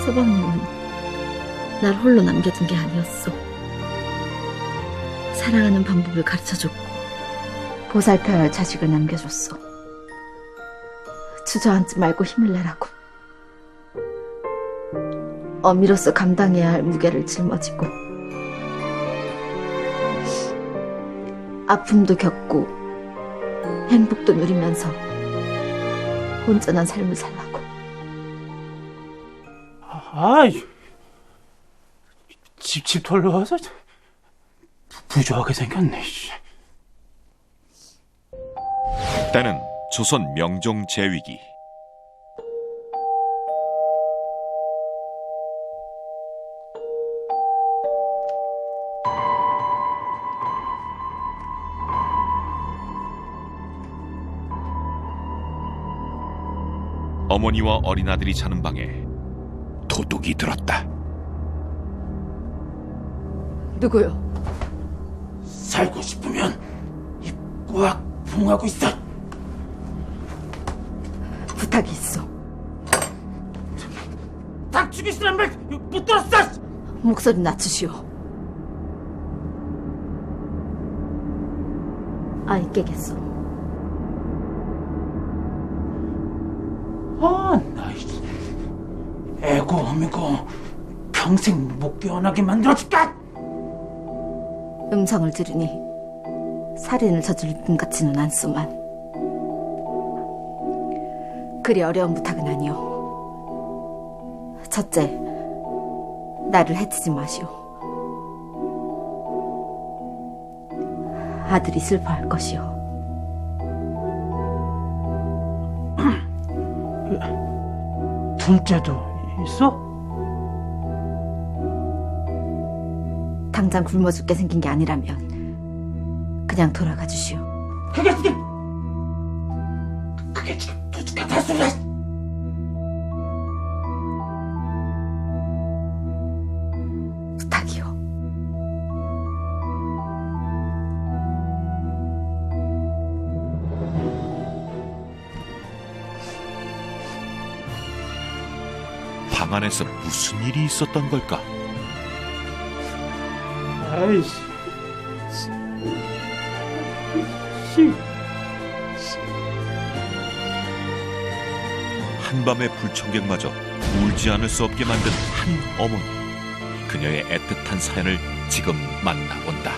서방님은 날 홀로 남겨둔 게 아니었어. 사랑하는 방법을 가르쳐줬고 보살펴야 할 자식을 남겨줬어. 주저앉지 말고 힘을 내라고. 어미로서 감당해야 할 무게를 짊어지고 아픔도 겪고 행복도 누리면서 온전한 삶을 살라고. 아이, 집 돌려와서 부조하게 생겼네. 때는 조선 명종 제위기. 어머니와 어린아들이 자는 방에 도둑이 들었다. 누구요? 살고 싶으면 입 꽉 봉하고 있어. 부탁이 있어. 닭 죽이시란 말 못 들었어. 목소리 낮추시오. 아이 깨겠어. 나 애고 어미고 평생 못 깨어나게 만들어줄까? 음성을 들으니 살인을 저질 분 같지는 않소만. 그리 어려운 부탁은 아니오. 첫째, 나를 해치지 마시오. 아들이 슬퍼할 것이오. 둘째도 있어? 당장 굶어 죽게 생긴 게 아니라면 그냥 돌아가 주시오. 그게 지금 도둑 같은 소리야. 부탁이오. 방 안에서 무슨 일이 있었던 걸까? 아이씨. 한밤의 불청객마저 울지 않을 수 없게 만든 한 어머니. 그녀의 애틋한 사연을 지금 만나본다.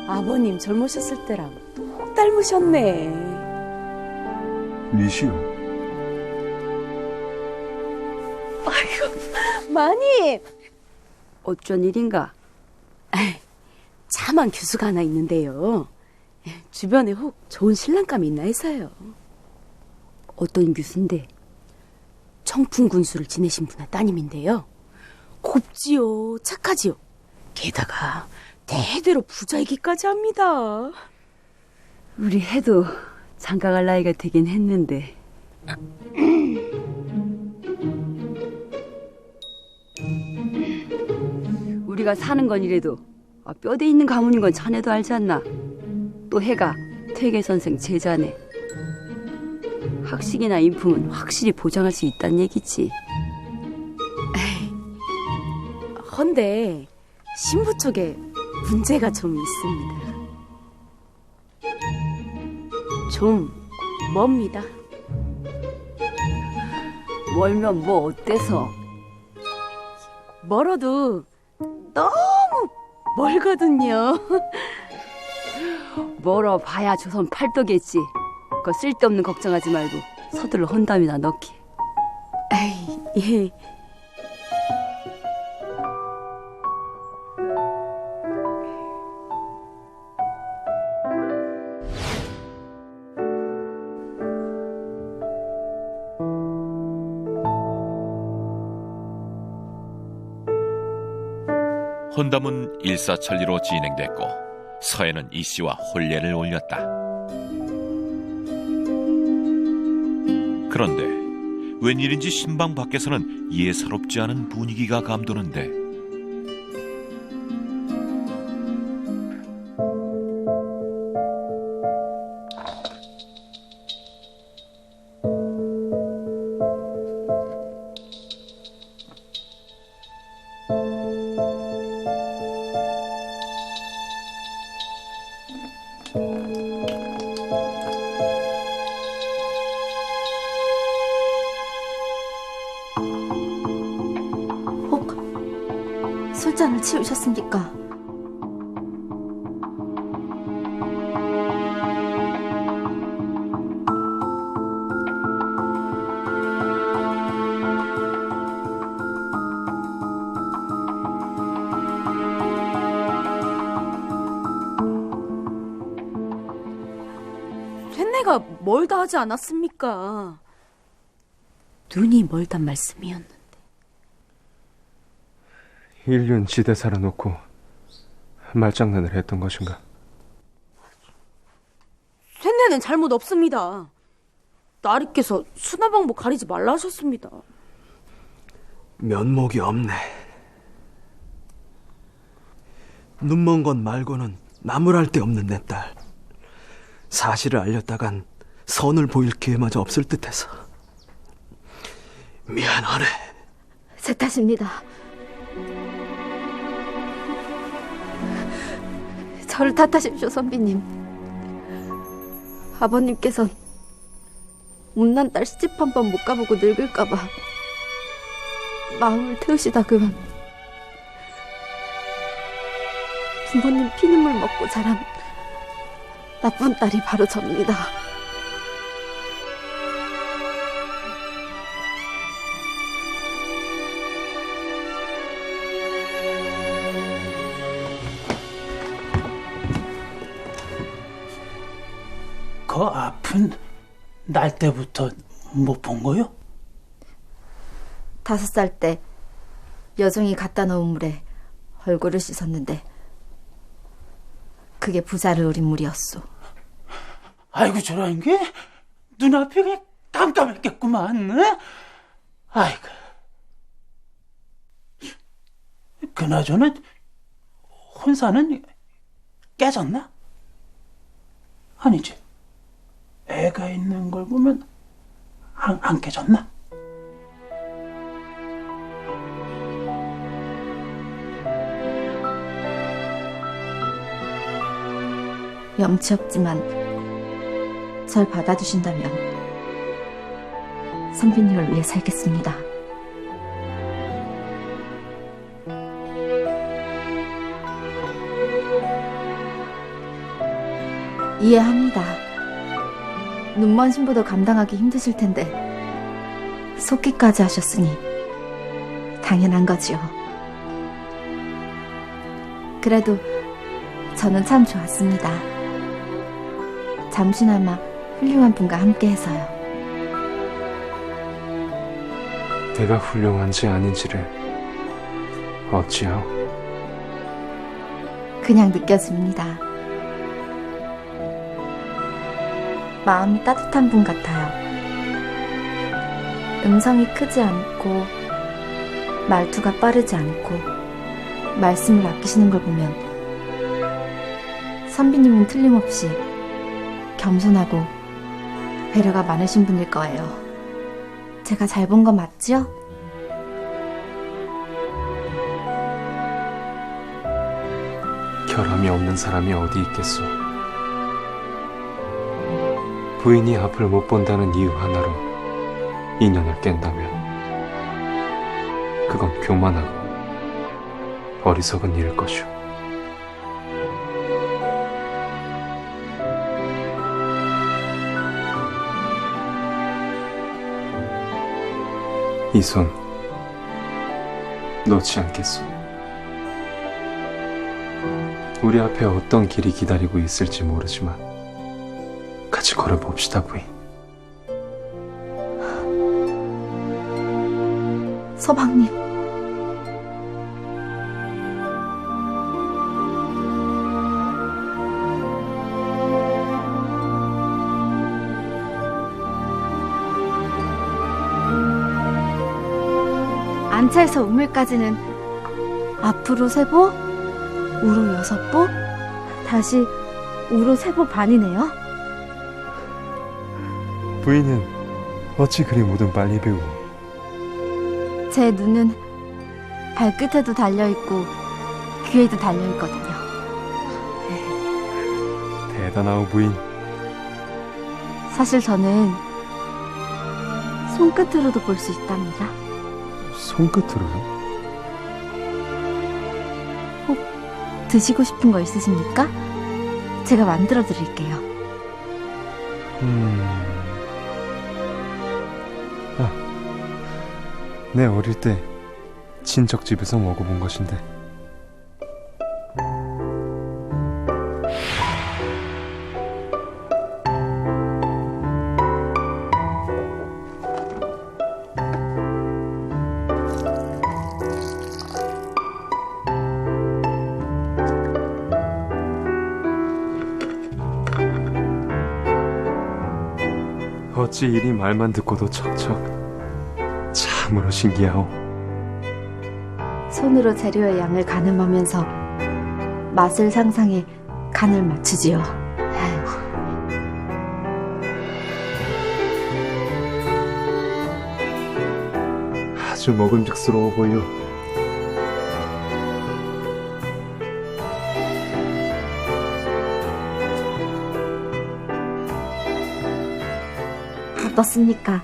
아버님 젊으셨을 때랑 똑 닮으셨네. 미시오. 아이고, 마님! 어쩐 일인가? 차만 교수가 하나 있는데요. 주변에 혹 좋은 신랑감이 있나 해서요. 어떤 교수인데? 청풍군수를 지내신 분의 따님인데요. 곱지요, 착하지요. 게다가 대대로 부자이기까지 합니다. 우리 해도 장가갈 나이가 되긴 했는데. 우리가 사는 건 이래도 뼈대 있는 가문인 건 자네도 알지 않나? 또 해가 퇴계선생 제자네. 학식이나 인품은 확실히 보장할 수 있다는 얘기지. 헌데 신부 쪽에 문제가 좀 있습니다. 좀 멉니다. 멀면 뭐 어때서? 멀어도 너무 멀거든요. 멀어봐야 조선 팔도겠지. 그거 쓸데없는 걱정하지 말고 서둘러 헌담이나 넣기. 예. 혼담은 일사천리로 진행됐고 서해는 이 씨와 혼례를 올렸다. 그런데 웬일인지 신방 밖에서는 예사롭지 않은 분위기가 감도는데 혹 술잔을 치우셨습니까? 쇠내가 멀다 하지 않았습니까? 눈이 멀단 말씀이었는데. 인륜 지대사를 놓고 말장난을 했던 것인가? 쇠내는 잘못 없습니다. 나리께서 수나방복 가리지 말라 하셨습니다. 면목이 없네. 눈먼 것 말고는 나무랄 데 없는 내 딸. 사실을 알렸다간 선을 보일 기회마저 없을 듯해서 미안하네. 제 탓입니다. 저를 탓하십시오, 선비님. 아버님께선 못난 딸 시집 한 번 못 가보고 늙을까봐 마음을 태우시다 그만 부모님 피눈물 먹고 자란 나쁜 딸이 바로 접니다. 그 아픈 날 때부터 못 본 거요? 5살 때 여종이 갖다 놓은 물에 얼굴을 씻었는데 그게 부자를 우린 물이었소. 아이고 저런 게 눈앞이 그냥 깜깜했겠구만. 응? 아이고. 그나저나 혼사는 깨졌나? 아니지. 애가 있는 걸 보면 안 깨졌나? 염치 없지만 절 받아주신다면 선비님을 위해 살겠습니다. 이해합니다. 눈먼 신부도 감당하기 힘드실 텐데 속기까지 하셨으니 당연한 거지요. 그래도 저는 참 좋았습니다. 잠시나마 훌륭한 분과 함께해서요. 내가 훌륭한지 아닌지를 어찌하오? 그냥 느껴집니다. 마음이 따뜻한 분 같아요. 음성이 크지 않고 말투가 빠르지 않고 말씀을 아끼시는 걸 보면 선비님은 틀림없이 겸손하고 배려가 많으신 분일 거예요. 제가 잘 본 거 맞죠? 결함이 없는 사람이 어디 있겠소? 부인이 앞을 못 본다는 이유 하나로 인연을 깬다면 그건 교만하고 어리석은 일일 것이오. 이 손 놓지 않겠소. 우리 앞에 어떤 길이 기다리고 있을지 모르지만 같이 걸어봅시다, 부인. 서방님. 한자에서 우물까지는 앞으로 3보, 우로 6보, 다시 우로 3보 반이네요. 부인은 어찌 그리 뭐든 빨리 배우고. 제 눈은 발끝에도 달려있고 귀에도 달려있거든요. 대단하오 부인. 사실 저는 손끝으로도 볼 수 있답니다. 손끝으로요? 드시고 싶은 거 있으십니까? 제가 만들어 드릴게요. 내 어릴 때 친척 집에서 먹어본 것인데. 어찌 이리 말만 듣고도 척척. 참으로 신기하오. 손으로 재료의 양을 가늠하면서 맛을 상상해 간을 맞추지요. 아주 먹음직스러워 보여. 어떻습니까?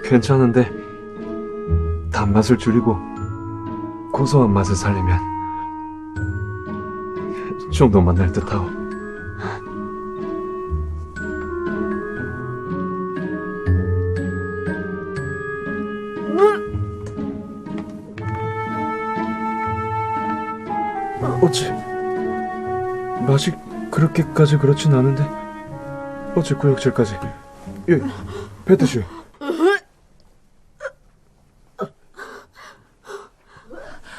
괜찮은데 단맛을 줄이고 고소한 맛을 살리면 좀 더 맛날 듯하오. 어찌 맛이 그렇게까지 그렇진 않은데 어찌 구역질까지. 예, 뱉으시오.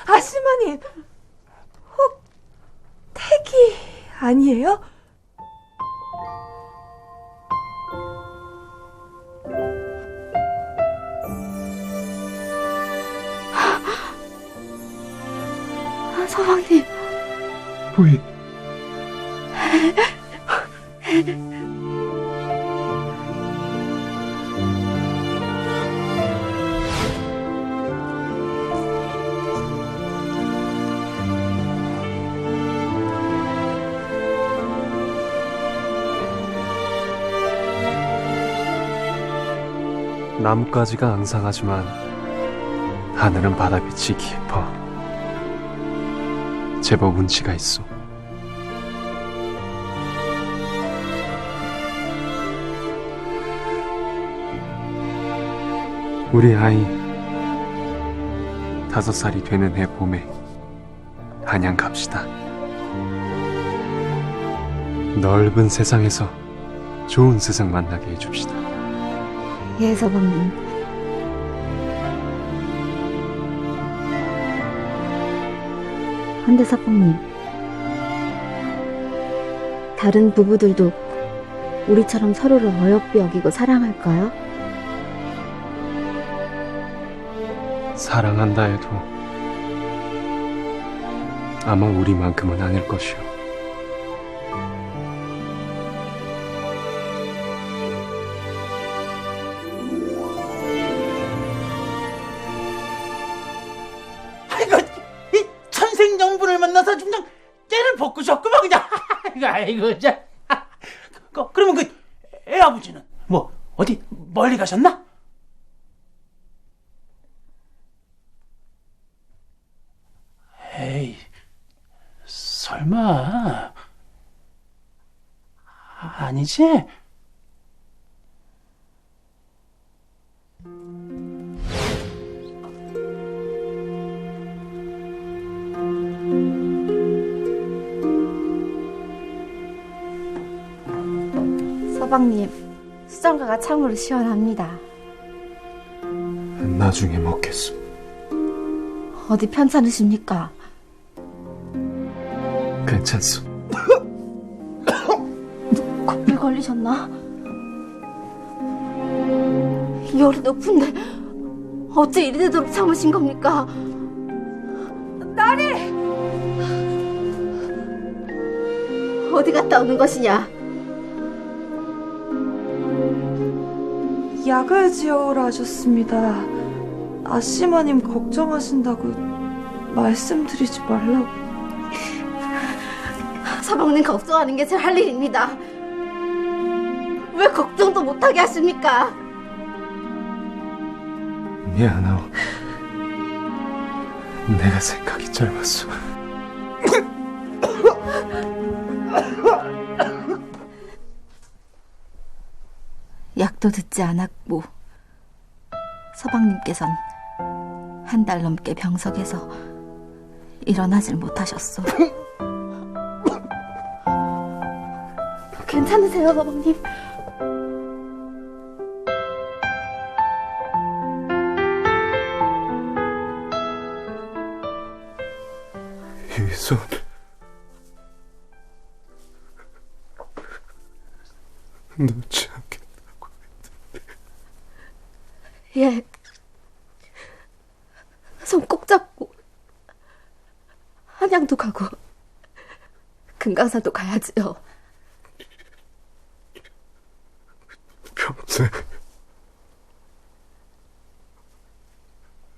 아주머니, 혹 태기 아니에요? 서방님. 부인. 나뭇가지가 앙상하지만 하늘은 바다빛이 깊어 제법 운치가 있어. 우리 아이 5살이 되는 해 봄에 한양 갑시다. 넓은 세상에서 좋은 세상 만나게 해줍시다. 예, 서방님. 한데 서방님, 다른 부부들도 우리처럼 서로를 어여삐 여기고 사랑할까요? 사랑한다 해도 아마 우리만큼은 아닐 것이오. 아이고, 이 천생연분을 만나서 그냥 깨를 벗고 싶구만 그냥. 아이고, 자. 그러면 그 애아버지는 뭐 어디 멀리 가셨나? 에이, 설마 아니지? 서방님, 수정과가 참으로 시원합니다. 나중에 먹겠소. 어디 편찮으십니까? 괜찮소. 코피 걸리셨나? 열이 높은데 어째 이리 되도록 참으신 겁니까? 나리! 어디 갔다 오는 것이냐? 약을 지어오라 하셨습니다. 아씨마님 걱정하신다고 말씀드리지 말라고. 서방님 걱정하는 게 제 할 일입니다. 왜 걱정도 못하게 하십니까? 미안하오. 내가 생각이 짧았어. 약도 듣지 않았고 서방님께선 한 달 넘게 병석에서 일어나질 못하셨소. 괜찮으세요, 서방님? 유손, 놓지 않겠다고. 예. 손 꼭 잡고 한양도 가고 금강산도 가야지요. 평생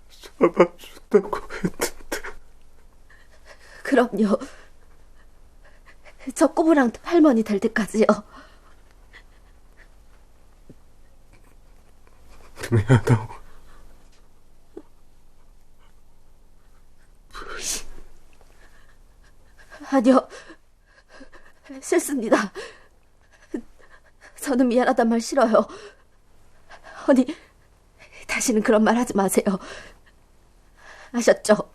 잡아준다고 했는데. 그럼요. 저 꼬부랑 할머니 될 때까지요. 미안하오. 아니요. 싫습니다. 저는 미안하단 말 싫어요. 언니, 다시는 그런 말 하지 마세요. 아셨죠?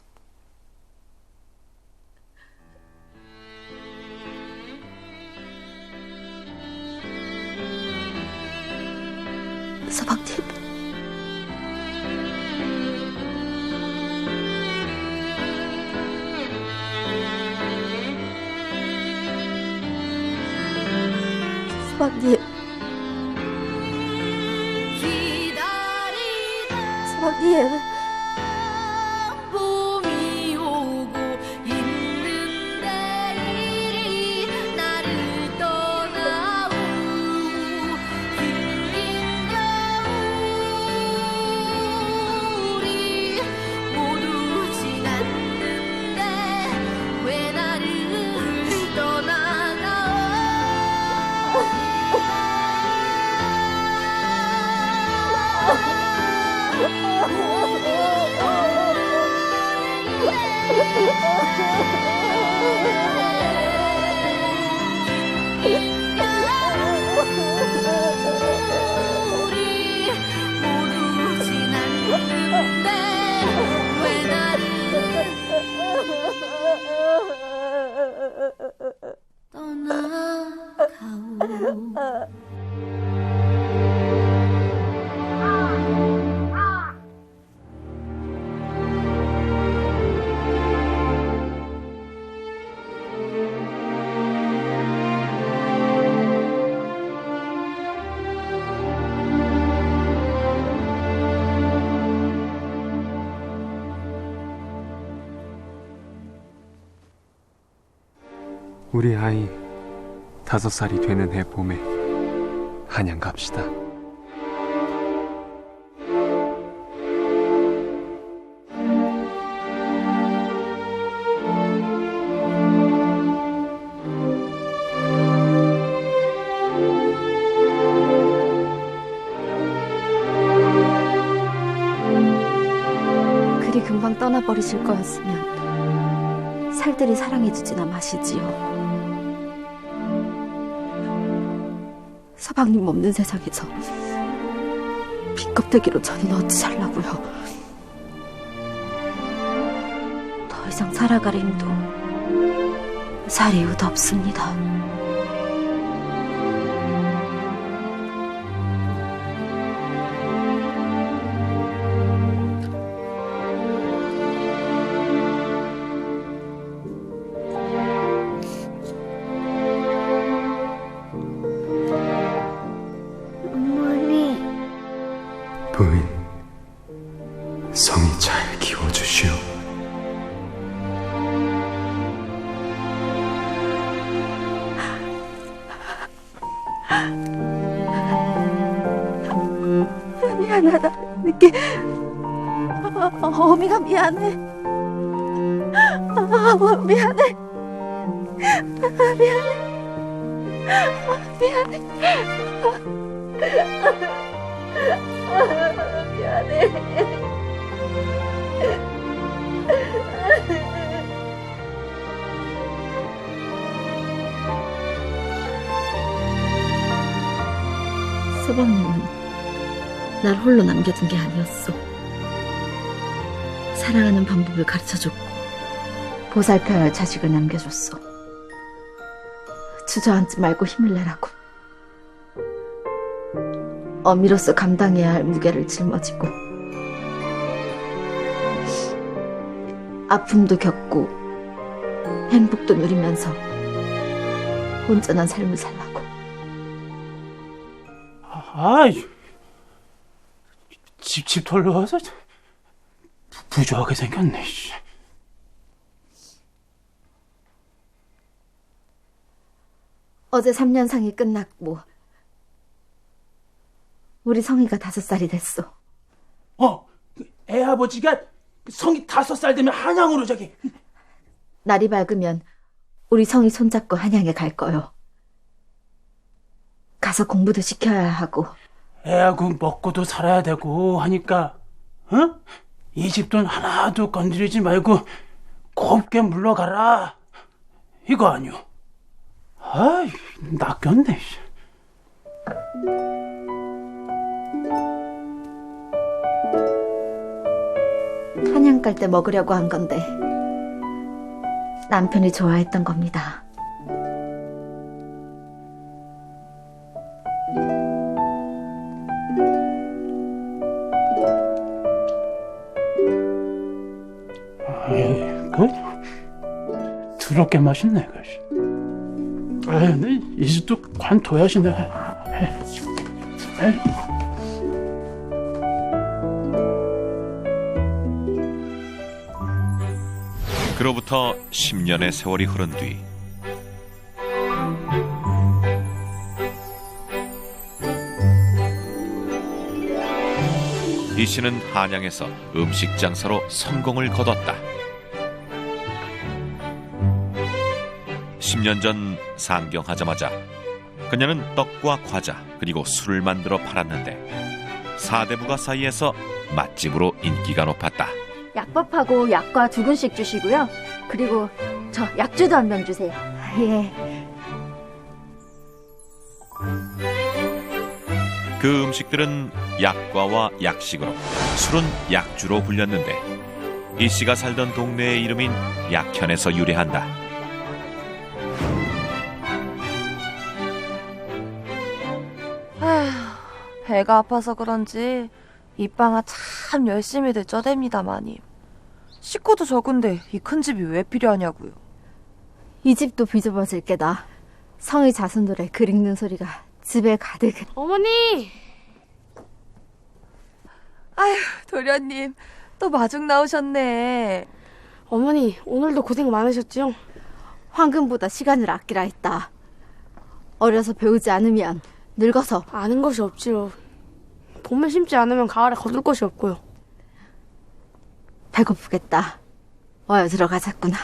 서방님. 서방님. 서방님. 봄이 오고 있는데 이리 나를 떠나오. 흰 겨울이 모두 지났는데 왜 나를 떠나가오. 우리 모두 지났는데 왜 나를 떠나가오. 우리 아이 5살이 되는 해 봄에 한양 갑시다. 그리 금방 떠나버리실 거였으면 살들이 사랑해주지나 마시지요. 서방님 없는 세상에서 빈껍데기로 저는 어찌 살라고요. 더 이상 살아갈 힘도 살 이유도 없습니다. 미안하다는 느낌. 어미가 미안해. 미안해. 미안해. 미안해. 서방님은 날 홀로 남겨둔 게 아니었어. 사랑하는 방법을 가르쳐줬고 보살펴야 할 자식을 남겨줬어. 주저앉지 말고 힘을 내라고. 어미로서 감당해야 할 무게를 짊어지고 아픔도 겪고 행복도 누리면서 온전한 삶을 살라고. 아이, 집 돌려와서 부조하게 생겼네. 어제 3년상이 끝났고 우리 성이가 5살이 됐어. 애 아버지가 성이 5살 되면 한양으로 저기. 날이 밝으면 우리 성이 손잡고 한양에 갈 거요. 가서 공부도 시켜야 하고. 애하고 먹고도 살아야 되고 하니까, 응? 이 집 돈 하나도 건드리지 말고 곱게 물러가라. 이거 아니오. 아이, 낚였네. 한양 갈 때 먹으려고 한 건데 남편이 좋아했던 겁니다. 더럽게 맛있네. 아유, 이 집도 관둬야지네. 그로부터 10년의 세월이 흐른 뒤 이 씨는 한양에서 음식 장사로 성공을 거뒀다. 10년 전 상경하자마자 그녀는 떡과 과자 그리고 술을 만들어 팔았는데 사대부가 사이에서 맛집으로 인기가 높았다. 약밥하고 약과 2근씩 주시고요. 그리고 저 약주도 한 병 주세요. 예. 그 음식들은 약과와 약식으로, 술은 약주로 불렸는데 이 씨가 살던 동네의 이름인 약현에서 유래한다. 아휴, 배가 아파서 그런지 입방아 참 열심히들 쪄댑니다, 마님. 식구도 적은데 이 큰 집이 왜 필요하냐고요. 이 집도 비좁아질 게다. 성의 자손들의 글 읽는 소리가 집에 가득. 어머니! 아휴, 도련님 또 마중 나오셨네. 어머니, 오늘도 고생 많으셨죠? 황금보다 시간을 아끼라 했다. 어려서 배우지 않으면 늙어서. 아는 것이 없지요. 봄에 심지 않으면 가을에 거둘 것이 없고요. 배고프겠다. 어여 들어가자꾸나.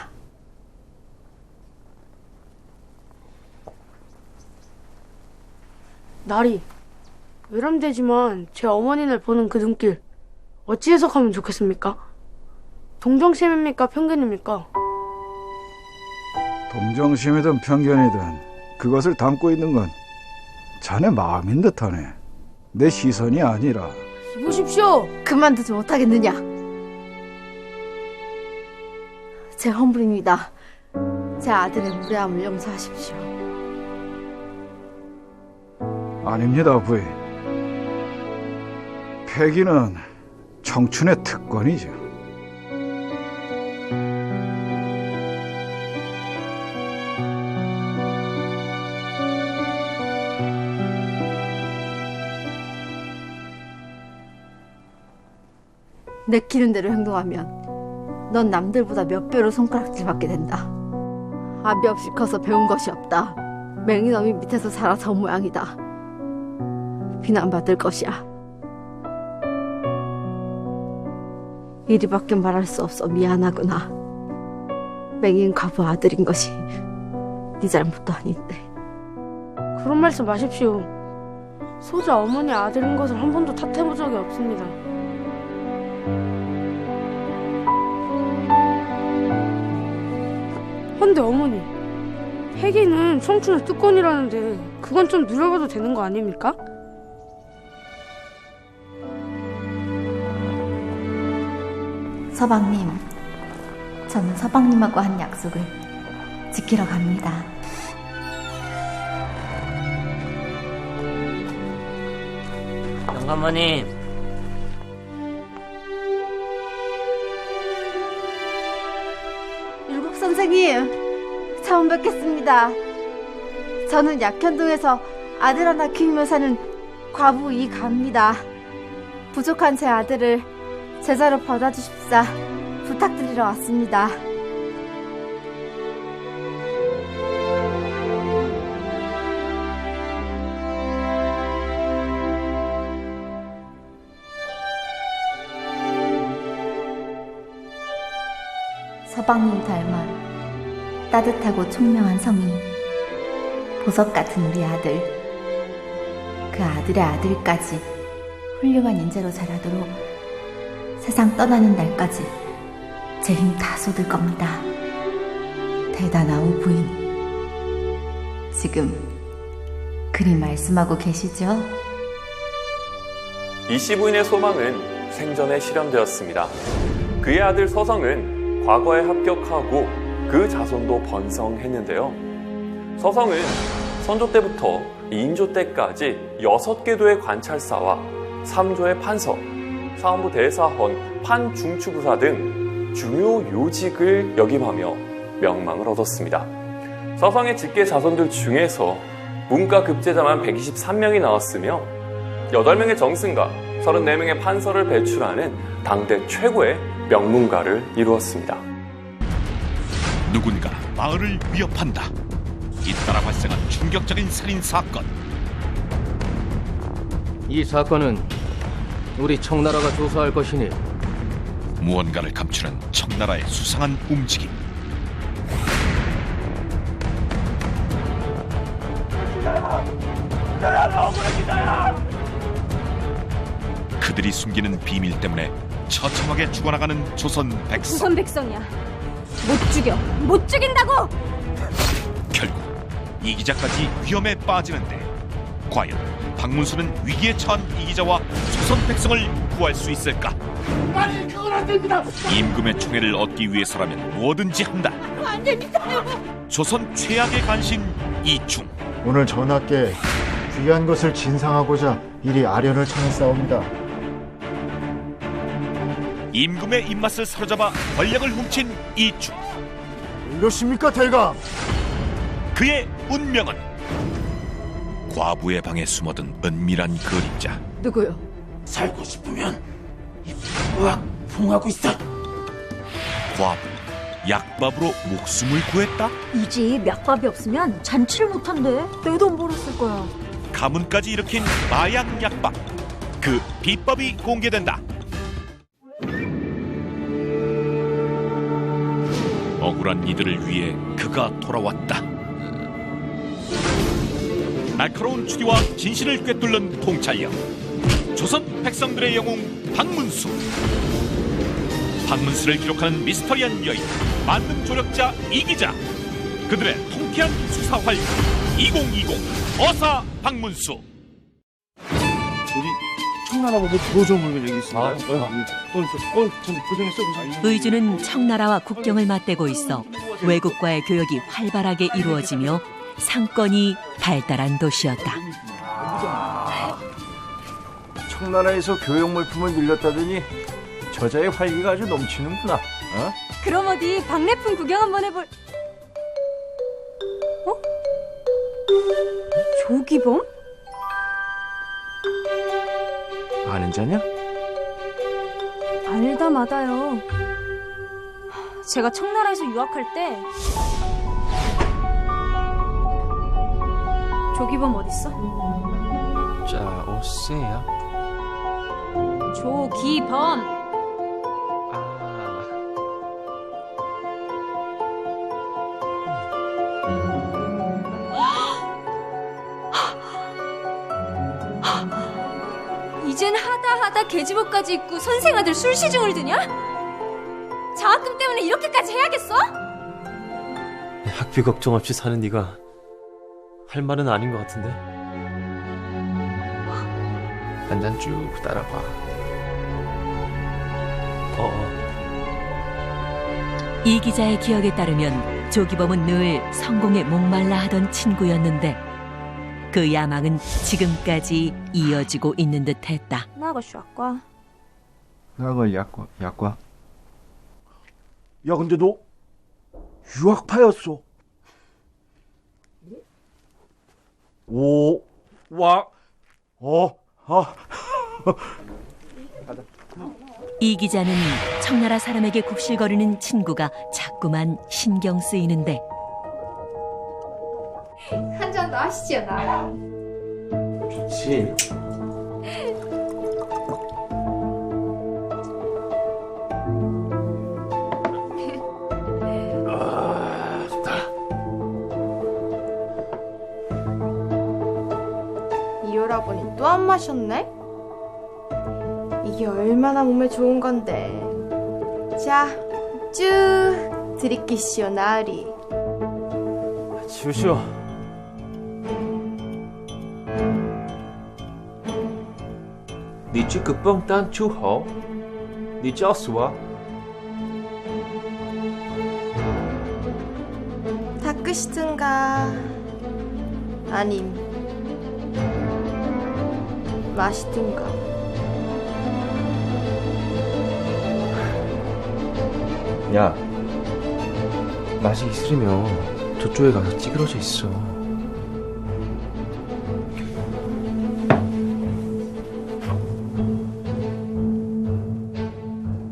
나리, 외람되지만 제 어머니를 보는 그 눈길 어찌 해석하면 좋겠습니까? 동정심입니까? 편견입니까? 동정심이든 편견이든 그것을 담고 있는 건 자네 마음인 듯하네. 내 시선이 아니라. 이보십시오. 그만두지 못하겠느냐. 제 허물입니다. 제 아들의 무례함을 용서하십시오. 아닙니다, 부인. 패기는 청춘의 특권이죠. 내키는 대로 행동하면 넌 남들보다 몇 배로 손가락질 받게 된다. 아비 없이 커서 배운 것이 없다. 맹인어미 밑에서 자라 저 모양이다. 비난받을 것이야. 이리밖에 말할 수 없어 미안하구나. 맹인 과부 아들인 것이 네 잘못도 아닌데. 그런 말씀 마십시오. 소자 어머니 아들인 것을 한 번도 탓해본 적이 없습니다. 헌데 어머니, 혜기는 청춘의 특권이라는데 그건 좀 누려봐도 되는 거 아닙니까? 서방님, 저는 서방님하고 한 약속을 지키러 갑니다. 영감마님. 율곡 선생님, 처음 뵙겠습니다. 저는 약현동에서 아들 하나 키우며 사는 과부 이가입니다. 부족한 제 아들을 제자로 받아주십사 부탁드리러 왔습니다. 서방님 닮아 따뜻하고 총명한 성이, 보석 같은 우리 아들, 그 아들의 아들까지 훌륭한 인재로 자라도록 세상 떠나는 날까지 제 힘 다 쏟을 겁니다. 대단하오 부인. 지금 그리 말씀하고 계시죠? 이씨 부인의 소망은 생전에 실현되었습니다. 그의 아들 서성은 과거에 합격하고 그 자손도 번성했는데요. 서성은 선조 때부터 인조 때까지 6개도의 관찰사와 3조의 판서, 사원부 대사헌, 판중추부사 등 중요 요직을 역임하며 명망을 얻었습니다. 서성의 직계 자손들 중에서 문과 급제자만 123명이 나왔으며 8명의 정승과 34명의 판서를 배출하는 당대 최고의 명문가를 이루었습니다. 누군가 마을을 위협한다. 잇따라 발생한 충격적인 살인 사건. 이 사건은 우리 청나라가 조사할 것이니 무언가를 감추는 청나라의 수상한 움직임. 그들이 숨기는 비밀 때문에 처참하게 죽어나가는 조선 백성. 조선 백성이야. 못 죽여. 못 죽인다고! 결국 이 기자까지 위험에 빠지는데 과연 박문수는 위기에 처한 이 기자와 조선 백성을 구할 수 있을까? 아니, 그건 안 됩니다. 임금의 총애를 얻기 위해서라면 뭐든지 한다. 안 됩니다. 조선 최악의 간신 이충. 오늘 전하께 귀한 것을 진상하고자 이리 아련을 청했사옵니다. 임금의 입맛을 사로잡아 권력을 훔친 이충. 이러십니까 대감? 그의 운명은 과부의 방에 숨어든 은밀한 그림자. 누구요? 살고 싶으면 이 부악 봉하고 있어. 과부 약밥으로 목숨을 구했다? 이 집 약밥이 없으면 잔치를 못한대. 내 돈 벌었을 거야. 가문까지 일으킨 마약 약밥. 그 비법이 공개된다. 억울한 이들을 위해 그가 돌아왔다. 날카로운 추리와 진실을 꿰뚫는 통찰력. 조선 백성들의 영웅 박문수. 박문수를 기록하는 미스터리한 여인, 만능 조력자 이기자. 그들의 통쾌한 수사 활동 2020 어사 박문수. 우리 청나라하고 도정을 얘기 있습니다. 의주는 청나라와 국경을 맞대고 있어 외국과의 교역이 활발하게 이루어지며 상권이 발달한 도시였다. 청나라에서 교역 물품을 늘렸다더니 저자의 활기가 아주 넘치는구나. 어? 그럼 어디 박래품 구경 한번 해볼... 어? 조기범? 아는 자냐? 알다 마다요. 제가 청나라에서 유학할 때 조기범 어딨어? 자, 오세야. 조기범. 때마다 계집옷까지 입고 선생 아들 술시중을 드냐? 장학금 때문에 이렇게까지 해야겠어? 학비 걱정 없이 사는 네가 할 말은 아닌 것 같은데. 한 잔 쭉 따라봐. 이 기자의 기억에 따르면 조기범은 늘 성공에 목말라 하던 친구였는데 그 야망은 지금까지 이어지고 있는 듯했다. 那个傻瓜 약과. 야, 근데 너 유학파였어. 이 기자는 청나라 사람에게 굽실거리는 친구가 자꾸만 신경 쓰이는데 한 잔 더 하시죠, 나. 좋지. 이 오라버니 또 안 마셨네? 이게 얼마나 몸에 좋은 건데. 자, 쭉 드릴기시오, 나으리. 지우시오. 니这个笨蛋就好，你叫什么？ 닦으시든가 아님 마시든가. 야, 마시기 싫으면 저쪽에 가서 찌그러져 있어.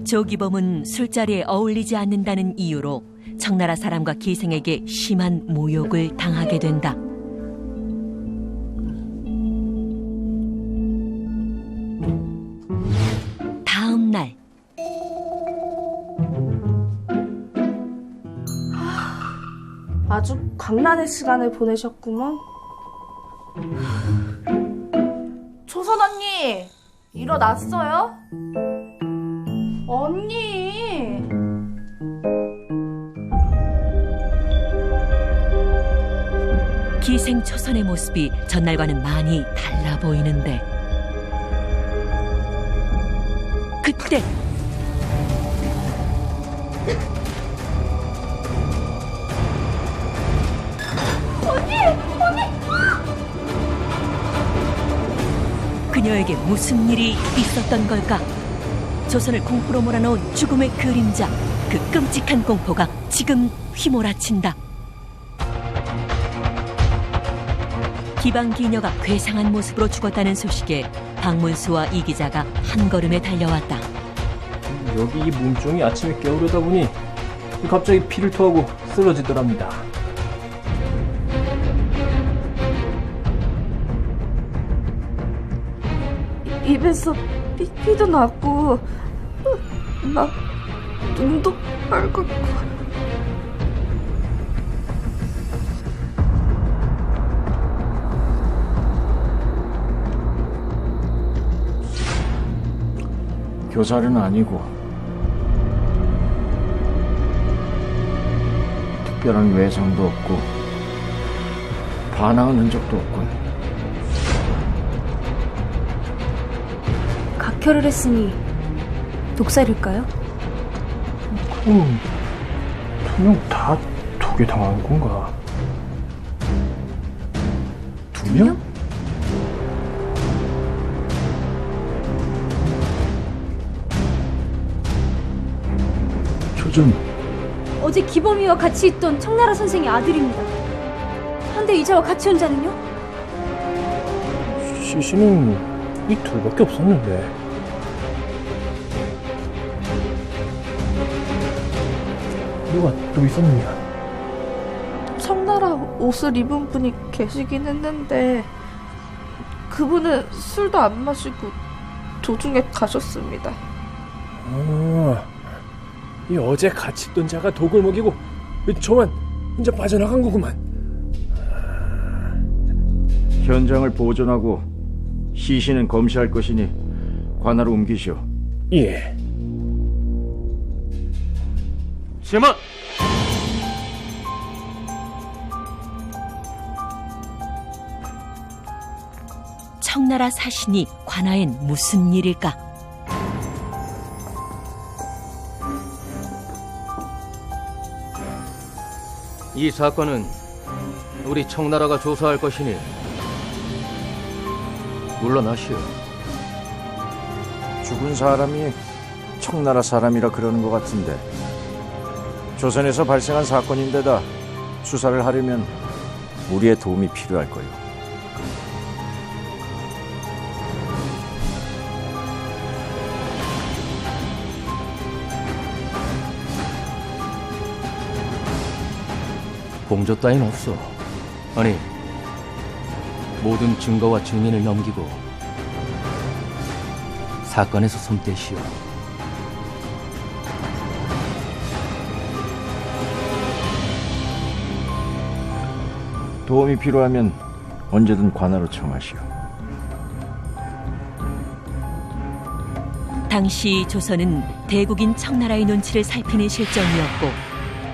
조기범은 술자리에 어울리지 않는다는 이유로 청나라 사람과 기생에게 심한 모욕을 당하게 된다. 다음 날 아주 광란의 시간을 보내셨구먼. 조선 언니, 일어났어요? 언니. 기생초선의 모습이 전날과는 많이 달라 보이는데 그때 그녀에게 무슨 일이 있었던 걸까? 조선을 공포로 몰아넣은 죽음의 그림자, 그 끔찍한 공포가 지금 휘몰아친다. 기방기녀가 괴상한 모습으로 죽었다는 소식에 박문수와 이 기자가 한 걸음에 달려왔다. 여기 이 몸종이 아침에 깨우려다 보니 갑자기 피를 토하고 쓰러지더랍니다. 입에서 피도 났고 막 눈도 빨갛고. 교살은 아니고 특별한 외상도 없고 반항은 흔적도 없군. 각혈을 했으니 독살일까요? 그럼 두 명 다 독에 당한 건가? 두 명? 조준. 어제 기범이와 같이 있던 청나라 선생의 아들입니다. 한데 이자와 같이 온 자는요? 시신은 이 둘밖에 없었는데. 누가 또 있었느냐? 청나라 옷을 입은 분이 계시긴 했는데 그분은 술도 안 마시고 도중에 가셨습니다. 이 어제 같이 있던 자가 독을 먹이고 저만 혼자 빠져나간 거구만. 현장을 보존하고 시신은 검시할 것이니 관하로 옮기시오. 예. 시마! 청나라 사신이 관아엔 무슨 일일까? 이 사건은 우리 청나라가 조사할 것이니 물러나시오. 죽은 사람이 청나라 사람이라 그러는 것 같은데 조선에서 발생한 사건인데다 수사를 하려면 우리의 도움이 필요할 거요. 공조 따윈 없어. 아니, 모든 증거와 증인을 넘기고 사건에서 손 떼시오. 도움이 필요하면 언제든 관하로 청하시오. 당시 조선은 대국인 청나라의 눈치를 살피는 실정이었고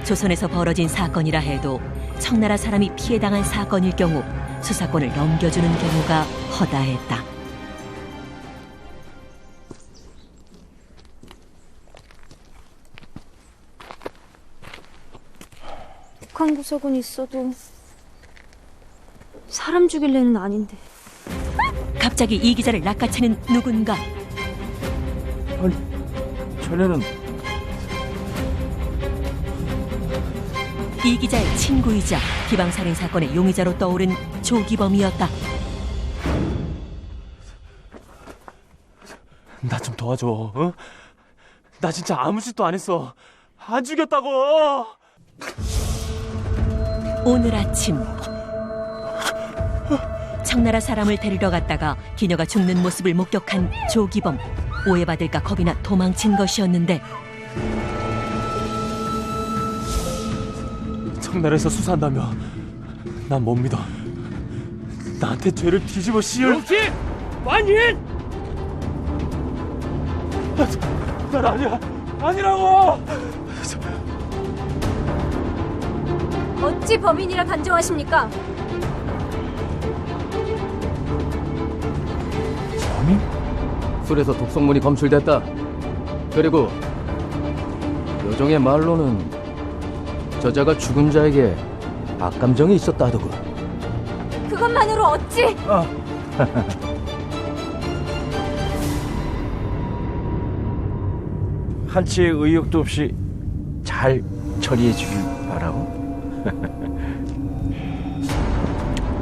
조선에서 벌어진 사건이라 해도 청나라 사람이 피해당한 사건일 경우 수사권을 넘겨주는 경우가 허다했다. 북한 구석은 있어도 사람 죽일 애는 아닌데. 갑자기 이 기자를 낚아채는 누군가. 아니, 자네는 이 기자의 친구이자 기방살인 사건의 용의자로 떠오른 조기범이었다. 나 좀 도와줘. 어? 나 진짜 아무 짓도 안 했어. 안 죽였다고. 오늘 아침 청나라 사람을 데리러 갔다가 기녀가 죽는 모습을 목격한 조기범. 오해받을까 겁이 나 도망친 것이었는데 청나라에서 수사한다며 난 못 믿어. 나한테 죄를 뒤집어 씌울 역시 완인! 난 아니야. 아니라고. 어찌 범인이라 단정하십니까? 범인? 술에서 독성문이 검출됐다. 그리고 요정의 말로는 저자가 죽은 자에게 악감정이 있었다 하더군. 그것만으로 어찌? 한치의 의욕도 없이 잘 처리해 주길 바라오.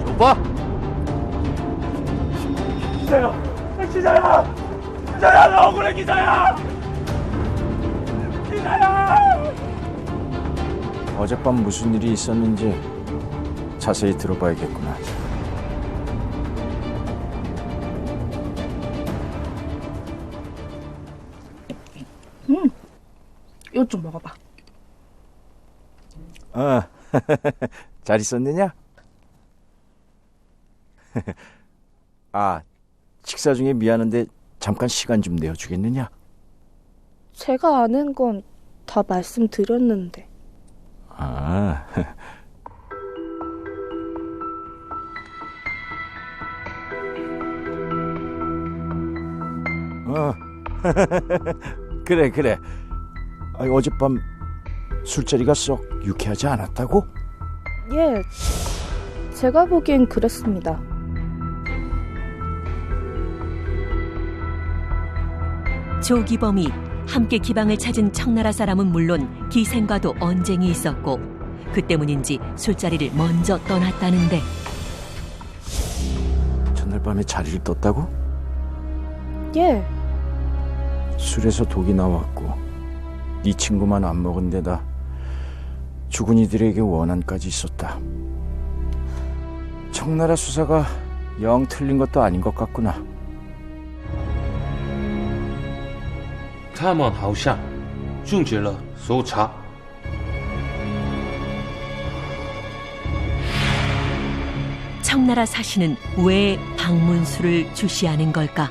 오빠! 기자야! 기자야! 기자야! 나 억울해 기자야! 기자야! 어젯밤 무슨 일이 있었는지 자세히 들어봐야겠구나. 이것 좀 먹어봐. 잘 있었느냐? 아, 식사 중에 미안한데 잠깐 시간 좀 내어주겠느냐? 제가 아는 건 다 말씀드렸는데. 아, 그래. 어젯밤 술자리가 썩 유쾌하지 않았다고? 예, 제가 보기엔 그랬습니다. 조기범이 함께 기방을 찾은 청나라 사람은 물론 기생과도 언쟁이 있었고 그 때문인지 술자리를 먼저 떠났다는데 전날 밤에 자리를 떴다고? 예. 술에서 독이 나왔고 네 친구만 안 먹은 데다 죽은 이들에게 원한까지 있었다. 청나라 수사가 영 틀린 것도 아닌 것 같구나. 他们好像终结了搜查。 청나라 사신은 왜 방문수를 주시하는 걸까?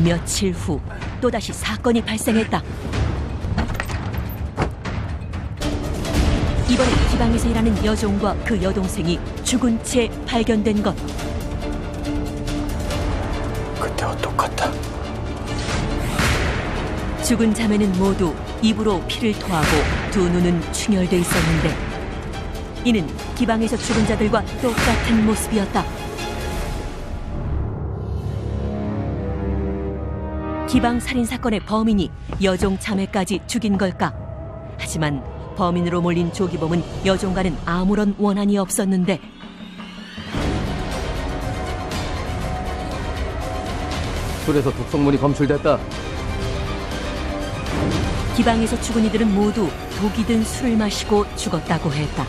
며칠 후 또다시 사건이 발생했다. 이번에 지방에서 일하는 여종과 그 여동생이 죽은 채 발견된 것. 그때와 똑같다. 죽은 자매는 모두 입으로 피를 토하고 두 눈은 충혈돼 있었는데 이는 기방에서 죽은 자들과 똑같은 모습이었다. 기방 살인 사건의 범인이 여종 자매까지 죽인 걸까? 하지만 범인으로 몰린 조기범은 여종과는 아무런 원한이 없었는데 술에서 독성물이 검출됐다. 기방에서 죽은 이들은 모두 독이 든 술을 마시고 죽었다고 했다.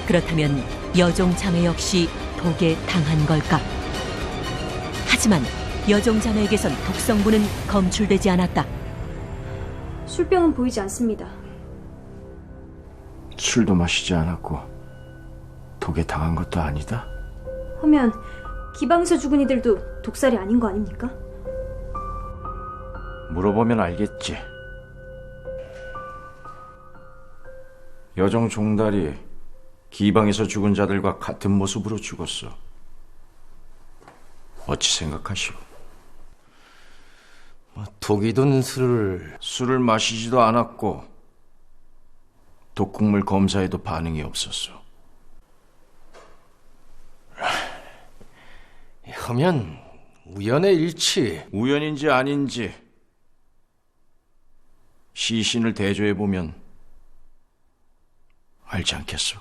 그렇다면 여종 자매 역시 독에 당한 걸까? 하지만 여종 자매에게선 독성분은 검출되지 않았다. 술병은 보이지 않습니다. 술도 마시지 않았고 독에 당한 것도 아니다. 하면 기방에서 죽은 이들도 독살이 아닌 거 아닙니까? 물어보면 알겠지. 여종 종달이 기방에서 죽은 자들과 같은 모습으로 죽었어. 어찌 생각하시오? 독이 든 술을 마시지도 않았고 독국물 검사에도 반응이 없었어. 하면 우연의 일치. 우연인지 아닌지 시신을 대조해보면 알지 않겠소?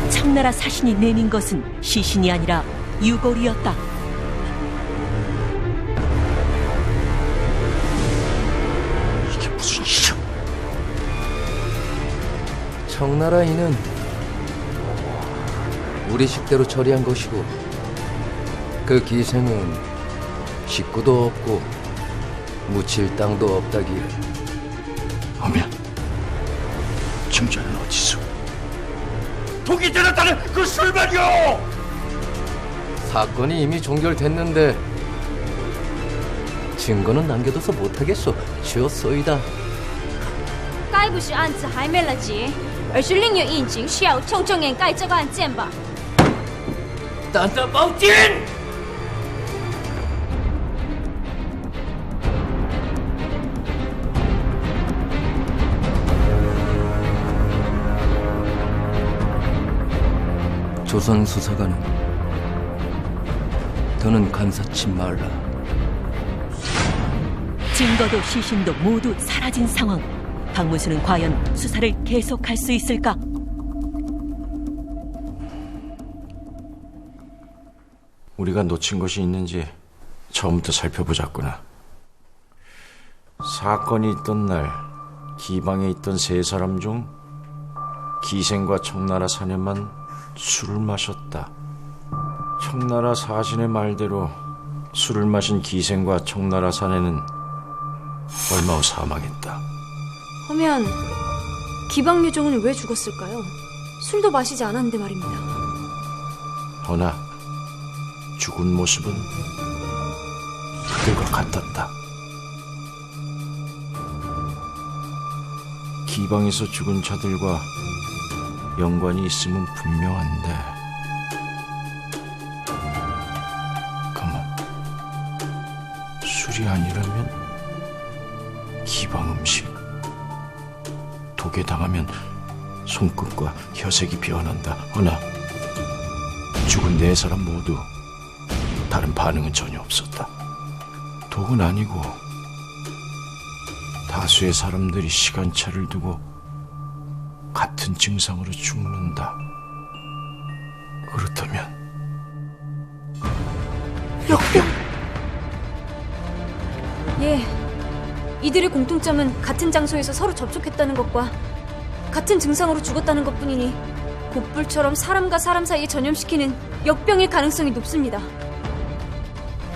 청나라 사신이 내민 것은 시신이 아니라 유골이었다. 이게 무슨 일이야? 청나라인은 우리 식대로 처리한 것이고 그 기생은 식구도 없고 묻힐 땅도 없다기에. 어면 증자는 어디서? 독이 들었다는 그 술말이요! 사건이 이미 종결됐는데 증거는 남겨둬서 못하겠소. 지었소이다. 该不是案子还没了结，而是另有隐情，需要重重掩盖这个案件吧？胆大包天！ 조선 수사관은 더는 간사치 말라. 증거도 시신도 모두 사라진 상황. 박문수는 과연 수사를 계속할 수 있을까? 우리가 놓친 것이 있는지 처음부터 살펴보자꾸나. 사건이 있던 날 기방에 있던 세 사람 중 기생과 청나라 사내만 술을 마셨다. 청나라 사신의 말대로 술을 마신 기생과 청나라 사내는 얼마 후 사망했다. 하면 기방 여종은 왜 죽었을까요? 술도 마시지 않았는데 말입니다. 허나 죽은 모습은 그들과 같았다. 기방에서 죽은 자들과 연관이 있음은 분명한데 가만, 술이 아니라면 기방 음식, 독에 당하면 손끝과 혀색이 변한다. 허나 죽은 네 사람 모두 다른 반응은 전혀 없었다. 독은 아니고 다수의 사람들이 시간차를 두고 같은 증상으로 죽는다. 그렇다면 역병! 예, 이들의 공통점은 같은 장소에서 서로 접촉했다는 것과 같은 증상으로 죽었다는 것뿐이니 곧불처럼 사람과 사람 사이에 전염시키는 역병일 가능성이 높습니다.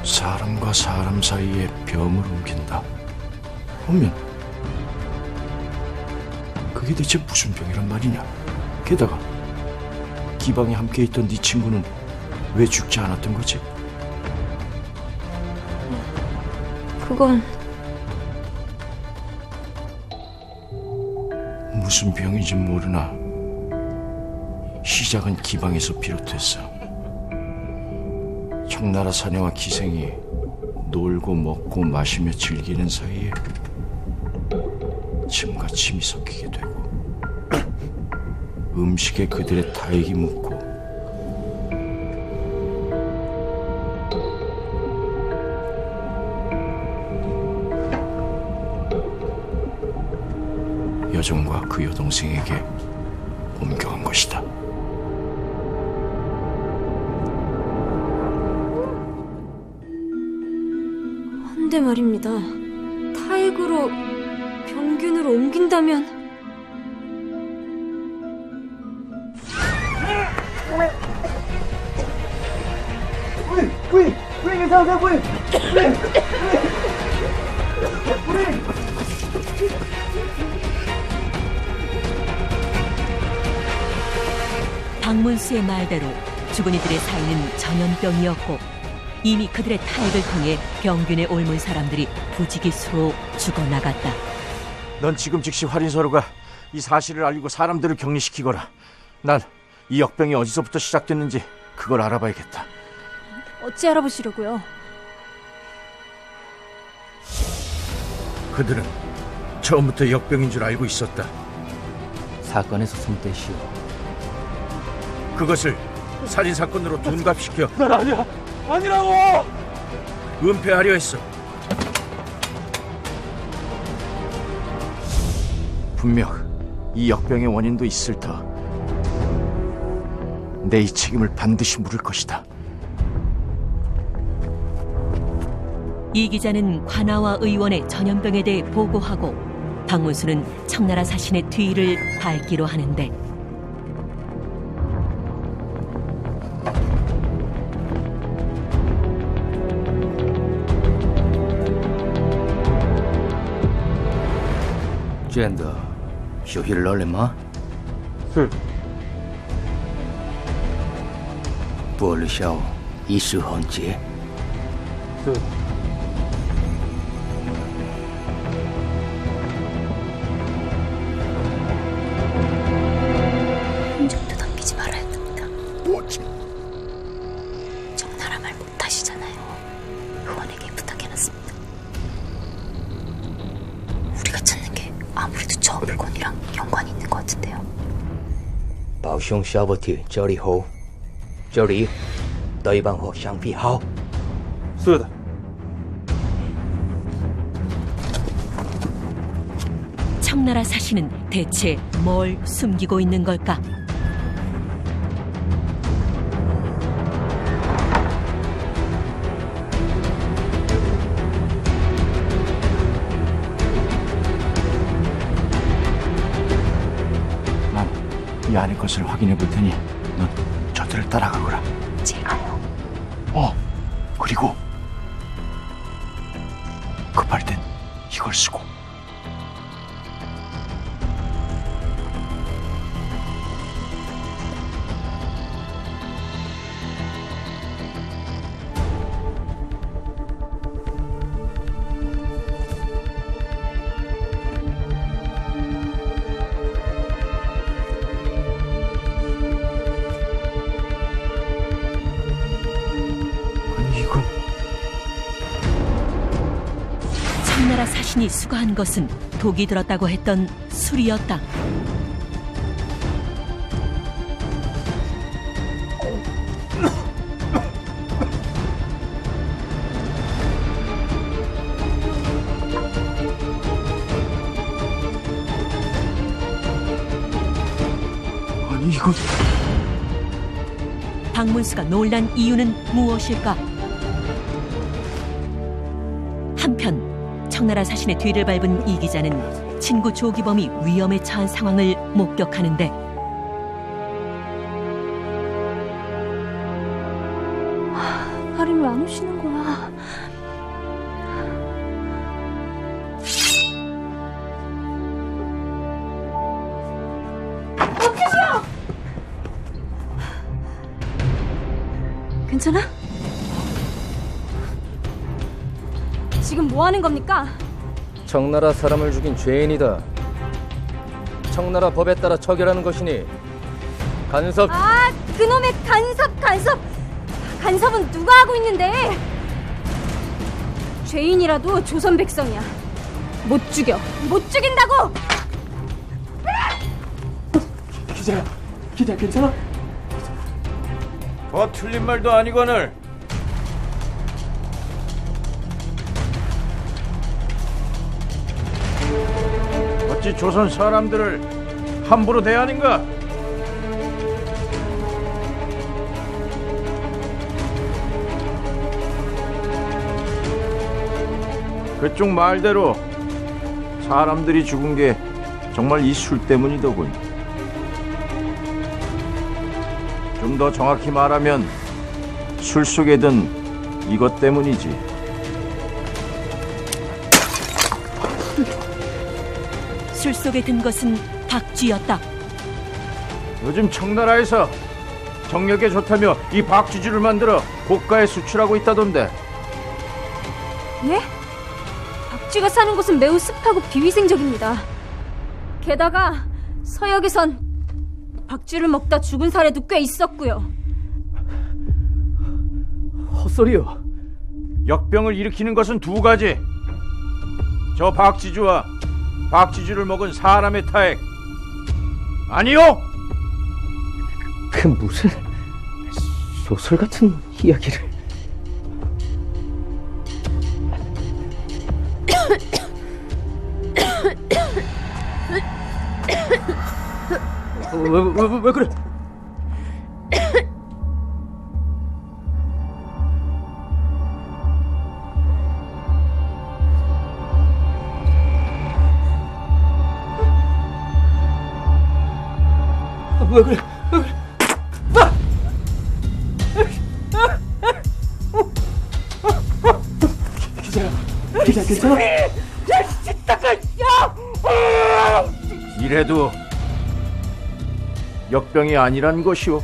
사람과 사람 사이에 병을 옮긴다. 어면 그게 대체 무슨 병이란 말이냐? 게다가 기방에 함께 있던 네 친구는 왜 죽지 않았던 거지? 그건 무슨 병인지 모르나 시작은 기방에서 비롯됐어. 청나라 사내와 기생이 놀고 먹고 마시며 즐기는 사이에 침과 침이 섞이게 되고 음식에 그들의 타액이 묻고 여종과 그 여동생에게 옮겨간 것이다. 한데 말입니다. 타액으로 병균으로 옮긴다면 부인 괜찮으세요 부인? 박문수의 말대로 죽은 이들의 사인은 전염병이었고 이미 그들의 타액을 통해 병균에 옮은 사람들이 부지기수로 죽어나갔다. 넌 지금 즉시 활인서로 가 이 사실을 알리고 사람들을 격리시키거라. 난 이 역병이 어디서부터 시작됐는지 그걸 알아봐야겠다. 어찌 알아보시려고요? 그들은 처음부터 역병인 줄 알고 있었다. 사건에서 손대시오. 그것을 살인사건으로 둔갑시켜 난 아니야. 아니라고! 은폐하려 했어. 분명 이 역병의 원인도 있을 터. 내 이 책임을 반드시 물을 것이다. 이 기자는 관아와 의원의 전염병에 대해 보고하고 박문수는 청나라 사신의 뒤를 밟기로 하는데真的休息了吗？是。播了下一时很急。是。 함정도 넘기지 말아야 됩니다. 뭐지? 청나라 말 못하시잖아요. 의원에게 부탁해놨습니다. 우리가 찾는 게 아무래도 저 물건이랑 연관이 있는 것 같은데요. 保兄消不体这里后，这里对方和相比好。是的。 청나라 사신은 대체 뭘 숨기고 있는 걸까? 난 이 안의 것을 확인해 볼 테니 넌 저들을 따라가거라. 제가요? 그리고 급할 땐 이걸 쓰고. 청나라 사신이 수거한 것은 독이 들었다고 했던 술이었다. 아니 이건... 박문수가 놀란 이유는 무엇일까? 한편 청나라 사신의 뒤를 밟은 이 기자는 친구 조기범이 위험에 처한 상황을 목격하는데 대가리는 왜 안 오시는 거야? 박규시오! 괜찮아? 지금 뭐 하는 겁니까? 청나라 사람을 죽인 죄인이다. 청나라 법에 따라 처결하는 것이니 간섭. 아, 그놈의 간섭은 누가 하고 있는데? 죄인이라도 조선 백성이야. 못 죽인다고! 기자야, 괜찮아? 틀린 말도 아니거늘. 어찌 조선 사람들을 함부로 대하는가? 그쪽 말대로 사람들이 죽은 게 정말 이 술 때문이더군. 좀 더 정확히 말하면 술 속에 든 이것 때문이지. 술 속에 든 것은 박쥐였다. 요즘 청나라에서 정력에 좋다며 이 박쥐주를 만들어 고가에 수출하고 있다던데. 예? 박쥐가 사는 곳은 매우 습하고 비위생적입니다. 게다가 서역에선 박쥐를 먹다 죽은 사례도 꽤 있었고요. 헛소리요. 역병을 일으키는 것은 두 가지. 저 박쥐주와 박쥐주를 먹은 사람의 타액. 아니요? 그 무슨 소설 같은 이야기를. 왜 그래? 왜 그래? 기자야, 괜찮아? 이래도 역병이 아니란 것이오.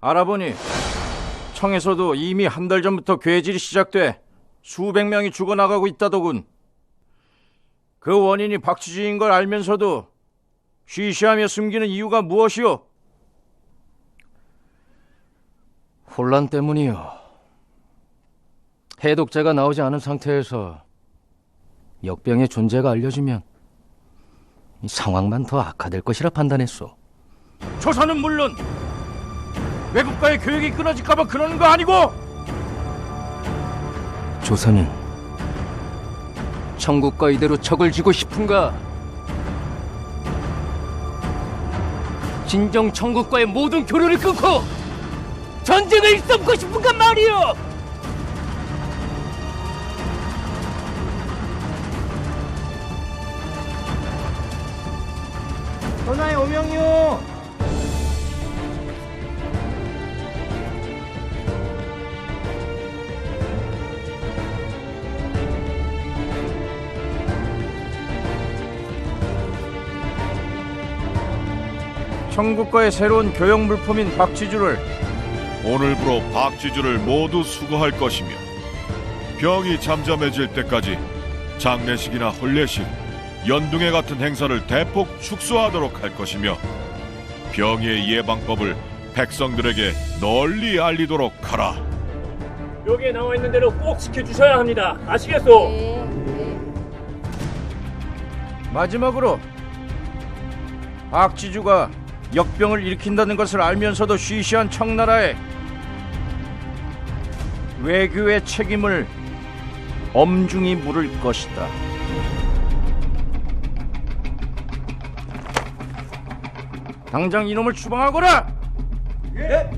알아보니 청에서도 이미 한 달 전부터 괴질이 시작돼 수백 명이 죽어나가고 있다더군. 그 원인이 박쥐주인 걸 알면서도 쉬쉬하며 숨기는 이유가 무엇이오? 혼란 때문이요. 해독제가 나오지 않은 상태에서 역병의 존재가 알려지면 이 상황만 더 악화될 것이라 판단했소. 조선은 물론 외국과의 교역이 끊어질까봐 그러는 거 아니고? 조선은 청국과 이대로 척을 지고 싶은가? 진정 청국과의 모든 교류를 끊고 전쟁을 일삼고 싶은가 말이오! 전하의 오명이요. 청국과의 새로운 교역 물품인 박쥐주를 오늘부로 박쥐주를 모두 수거할 것이며 병이 잠잠해질 때까지 장례식이나 혼례식, 연둥회 같은 행사를 대폭 축소하도록 할 것이며 병의 예방법을 백성들에게 널리 알리도록 하라. 여기에 나와 있는 대로 꼭 지켜주셔야 합니다. 아시겠소? 마지막으로 박쥐주가 역병을 일으킨다는 것을 알면서도 쉬쉬한 청나라에 외교의 책임을 엄중히 물을 것이다. 당장 이놈을 추방하거라! 예!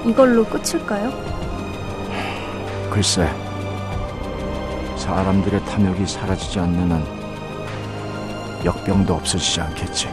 이걸로 끝일까요? 글쎄, 사람들의 탐욕이 사라지지 않는 한 역병도 없어지지 않겠지.